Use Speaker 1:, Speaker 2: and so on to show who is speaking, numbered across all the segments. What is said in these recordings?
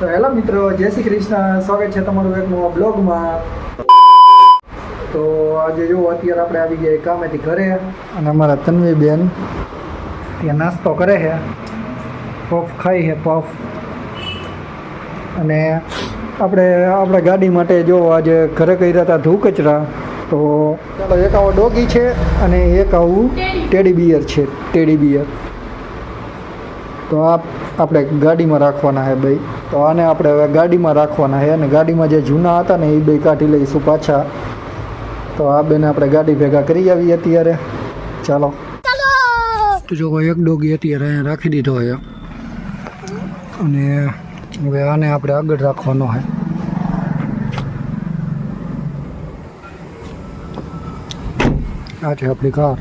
Speaker 1: તો હેલો મિત્રો, જય શ્રી કૃષ્ણ. સ્વાગત છે તમારું એક નવા બ્લોગમાં. તો આજે જો અત્યારે આપણે આવી ગયા કામેથી ઘરે અને અમારા તન્વીબેન ત્યાં નાસ્તો કરે છે, પફ ખાઈ છે પફ. અને આપણે ગાડી માટે જો આજે ઘરે કર્યા હતા ધૂ કચરા. તો ચાલો, એક આવો ડોગી છે અને એક આવું ટેડી બિયર છે, ટેડી બિયર. તો આપણે ગાડીમાં રાખવાના છે ભાઈ. તો આને આપણે હવે ગાડીમાં રાખવાના છે અને ગાડીમાં જે જૂના હતા ને એ બે કાઢી લઈશું પાછા. તો આ બેને આપણે ગાડી ભેગા કરી આવી અત્યારે. ચાલો, તો જો એક ડોગી અત્યારે અહીંયા રાખી દીધો છે અને હવે આને આપણે આગળ રાખવાનો છે. આ છે આપણી કાર.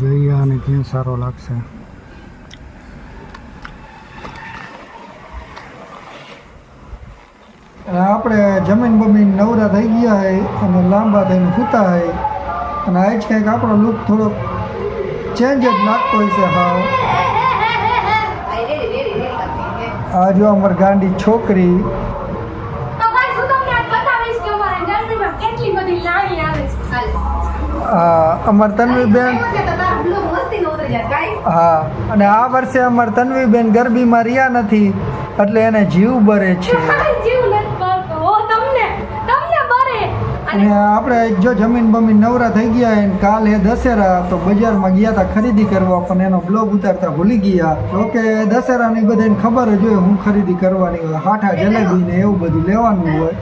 Speaker 1: જોઈએ આને ક્યાં સારો લાગશે. આપણે જમીન બમીન નવરા થઈ ગયા હોય અને લાંબા થઈને સૂતા હોય અને આ જ કંઈક આપણો લુક થોડોક ચેન્જ જ લાગતો હોય છે. હા, આ જો અમારી ગાંડી છોકરી. અમાર તન્વીબેન, હા, અને આ વર્ષે અમાર તન્વીબેન ગરબીમાં રહ્યા નથી એટલે એને જીવ બરે છે. અને આપણે જો જમીન બમીન નવરા થઈ ગયા અને કાલ હે દશેરા, તો બજારમાં ગયા હતા ખરીદી કરવા, પણ એનો બ્લોગ ઉતારતા ભૂલી ગયા. જોકે દશેરાની બધાને ખબર જ હોય હું ખરીદી કરવાની હોય, હાઠા જલેબી ને એવું બધું લેવાનું હોય.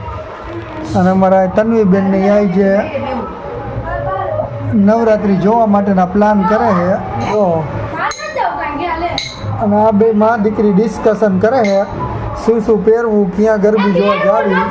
Speaker 1: અને અમારા તન્વીબેનને આવી જે નવરાત્રિ જોવા માટેના પ્લાન કરે છે. તો અને આ બે માં દીકરી ડિસ્કશન કરે છે શું શું પહેરવું, ક્યાં ગરબી જોવા જાવી.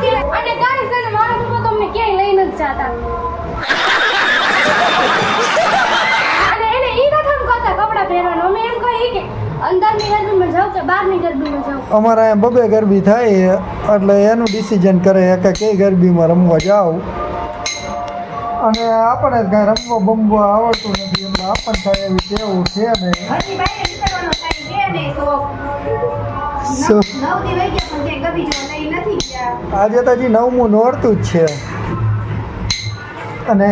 Speaker 1: અમારા અહીંયા બબે ગરબી થાય એટલે એનું ડિસિઝન કરે કે કઈ ગરબીમાં રમવા જાવ. અને આપણે કાંઈ રમવા બમવા આવડતું નથી એટલે આપણને થાય એવી ટેવું છે નહીં. આજે તો હજી 9મું નોરતું જ છે અને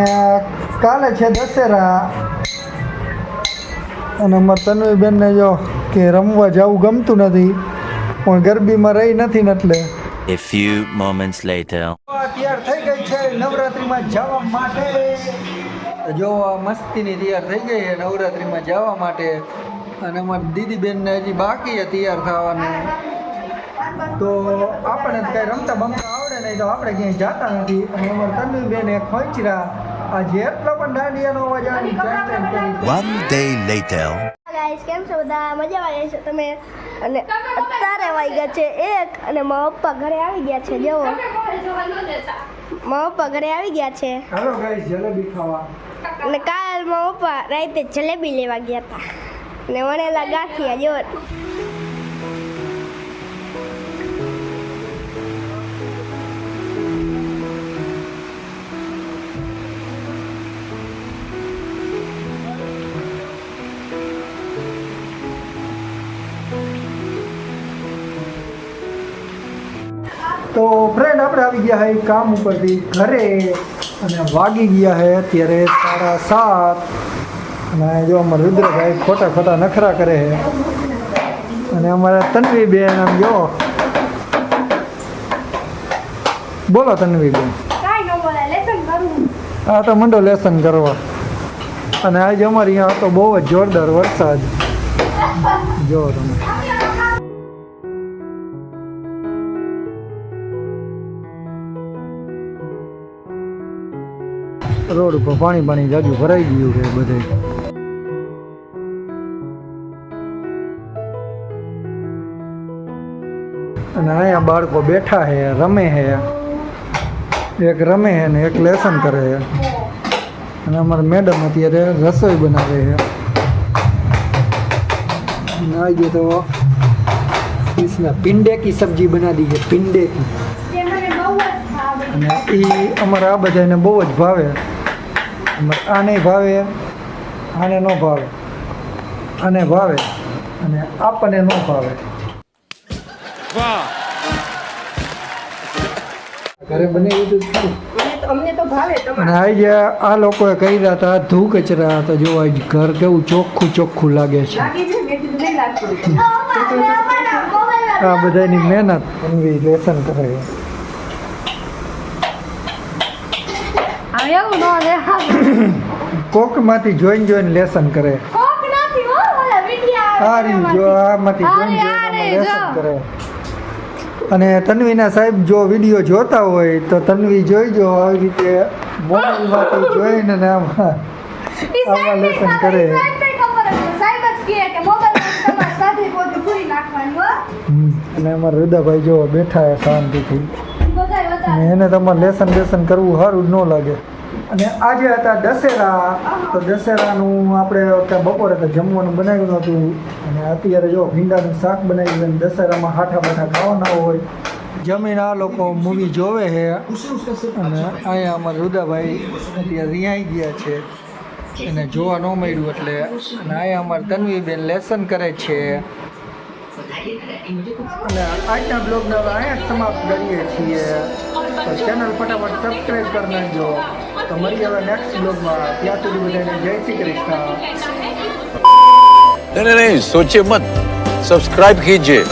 Speaker 1: કાલે છે દશેરા. અને અમારા તન્વીબેનને જો કે રમવા જવું ગમતું નથી પણ ગરબીમાં રહી નથી ને એટલે.
Speaker 2: A few moments later.
Speaker 1: તૈયાર થઈ ગઈ છે નવરાત્રિમાં જવા માટે. જો મસ્તીની તૈયાર થઈ ગઈ છે નવરાત્રિમાં જવા માટે. અને અમારી દીદી બેનને હજી બાકી છે તૈયાર થવાનું. તો આપણે કંઈ રમતા બમતા આવડે નહીં તો આપણે ક્યાંય જતા નથી. અને અમારા તન્વીબેન એ ખોંચરા આ જેટલો પણ દાંડિયાનો અવાજ આવી.
Speaker 2: One day later.
Speaker 3: ગાઈસ, કેમ છો બધા? મજામાં રહે છો તમે? અને અત્યારે વાગ્યા છે 1 અને મારા પપ્પા ઘરે આવી ગયા છે. જુઓ, મારા પપ્પા ઘરે આવી ગયા છે.
Speaker 1: હાલો ગાઈસ, જલેબી ખાવા.
Speaker 3: અને કાલ મારા પપ્પા રાતે જલેબી લેવા ગયા હતા ને વણેલા ગાંઠિયા. જો
Speaker 1: તો ફ્રેન્ડ, આપણે આવી ગયા છે કામ ઉપરથી ઘરે અને વાગી ગયા છે અત્યારે 7:30. અને જો અમારા રુદ્રભાઈ ખોટા ખોટા નખરા કરે છે. અને અમારા તન્વીબેન આમ જો, બોલો તન્વીબેન. હા, તો મંડો લેસન કરવા. અને આજે અમારે અહીંયા તો બહુ જ જોરદાર વરસાદ. જો તમે રોડ ઉપર પાણી જાજુ ભરાઈ ગયું છે બધે. અને અહીંયા બાળકો બેઠા છે, રમે છે. એક રમે છે ને એક લેસન કરે છે. અને અમારા મેડમ અત્યારે રસોઈ બનાવે છે. આજે તો इसमें पिंडे की सब्जी बना दी है, पिंडे की. અને એ અમારા આ બધાને બહુ જ ભાવે. આને ભાવે આને ન ભાવે, આને ભાવે અને આપણને ન ભાવે. ઘરે બનાવી દીધું ખરું.
Speaker 3: અમને તો ભાવે
Speaker 1: અને આજે આ લોકોએ કર્યા હતા ધૂ કચરા. તો જો આજ ઘર કેવું ચોખ્ખું ચોખ્ખું લાગે છે. આ બધાની મહેનત એની લેસન કરે. કોકમાંથી જોઈને લેસન કરે. આ રહ્યું જો આમાંથી જોઈને લેસન કરે. અને તન્વીના સાહેબ જો વિડીયો જોતા હોય તો તન્વી જોઈજો આવી રીતે મોબાઈલમાંથી જોઈને ને આમાં લેસન કરે. અને અમારા હૃદયભાઈ જો બેઠા શાંતિથી. અને એને તમારે લેસન કરવું સારું જ ન લાગે. અને આજે હતા દશેરા. તો દશેરાનું આપણે ત્યાં બપોરે તો જમવાનું બનાવ્યું નહોતું. અને અત્યારે જો ભીંડાનું શાક બનાવ્યું. અને દશેરામાં હાઠા બાઠા ખાવાના હોય. જમીન આ લોકો મૂવી જોવે છે. અને અહીંયા અમારા રુદાભાઈ અત્યારે રિહાઈ ગયા છે. એને જોવા ન મળ્યું એટલે. અને અહીંયા અમારા તન્વીબેન લેસન કરે છે. અને આજના બ્લોગને અહીંયા જ સમાપ્ત કરીએ છીએ. તો ચેનલ ફટાફટ સબસ્ક્રાઈબ કરી નાખજો. તો મળીએ હવે નેક્સ્ટ બ્લોગમાં. ત્યાં સુધી બધાને જય શ્રી કૃષ્ણ.
Speaker 4: नहीं सोचिए मत, सब्सक्राइब कीजिए.